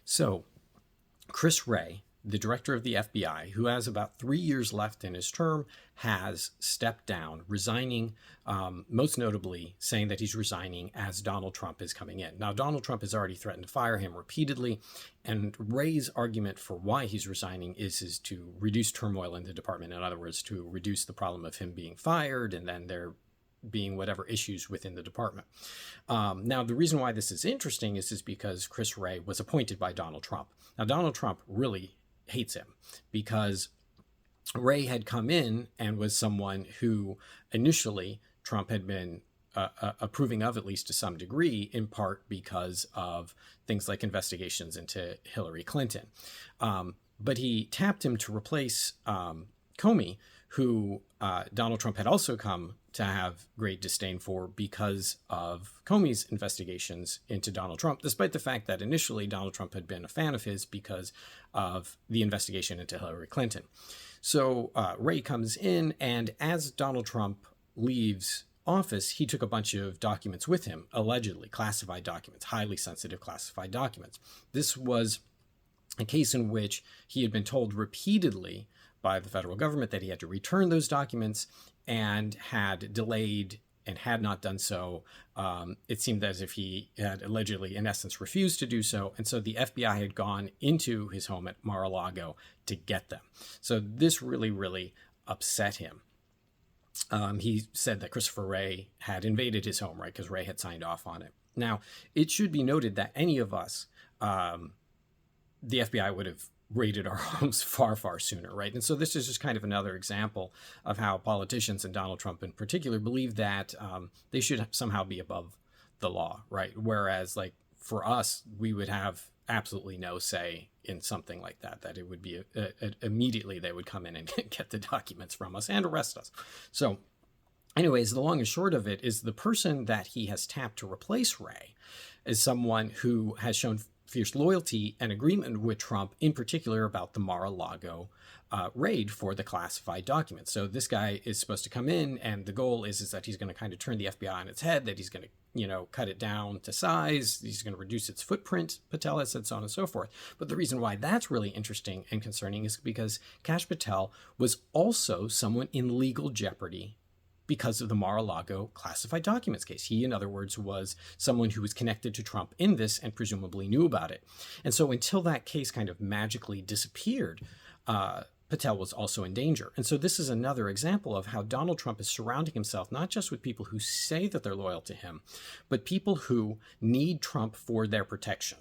So, Chris Wray, the director of the FBI, who has about 3 years left in his term, has stepped down, resigning, most notably saying that he's resigning as Donald Trump is coming in. Now, Donald Trump has already threatened to fire him repeatedly, and Wray's argument for why he's resigning is to reduce turmoil in the department. In other words, to reduce the problem of him being fired and then there being whatever issues within the department. Now, the reason why this is interesting is because Chris Wray was appointed by Donald Trump. Now, Donald Trump really hates him because Wray had come in and was someone who initially Trump had been approving of, at least to some degree, in part because of things like investigations into Hillary Clinton. But he tapped him to replace Comey, who Donald Trump had also come to have great disdain for because of Comey's investigations into Donald Trump, despite the fact that initially Donald Trump had been a fan of his because of the investigation into Hillary Clinton. So Wray comes in, and as Donald Trump leaves office, he took a bunch of documents with him, allegedly classified documents, highly sensitive classified documents. This was a case in which he had been told repeatedly by the federal government that he had to return those documents and had delayed and had not done so. It seemed as if he had allegedly, in essence, refused to do so. And so the FBI had gone into his home at Mar-a-Lago to get them. So this really, really upset him. He said that Christopher Wray had invaded his home, right, because Wray had signed off on it. Now, it should be noted that any of us, the FBI would have raided our homes far, far sooner, right? And so this is just kind of another example of how politicians, and Donald Trump in particular, believe that they should somehow be above the law, right? Whereas, like, for us, we would have absolutely no say in something like that, that it would be immediately they would come in and get the documents from us and arrest us. So anyways, the long and short of it is the person that he has tapped to replace Wray is someone who has shown fierce loyalty and agreement with Trump, in particular about the Mar-a-Lago raid for the classified documents. So this guy is supposed to come in, and the goal is that he's going to kind of turn the FBI on its head, that he's going to, cut it down to size, he's going to reduce its footprint, Patel has said, so on and so forth. But the reason why that's really interesting and concerning is because Kash Patel was also someone in legal jeopardy because of the Mar-a-Lago classified documents case. He, in other words, was someone who was connected to Trump in this and presumably knew about it. And so until that case kind of magically disappeared, Patel was also in danger. And so this is another example of how Donald Trump is surrounding himself not just with people who say that they're loyal to him, but people who need Trump for their protection.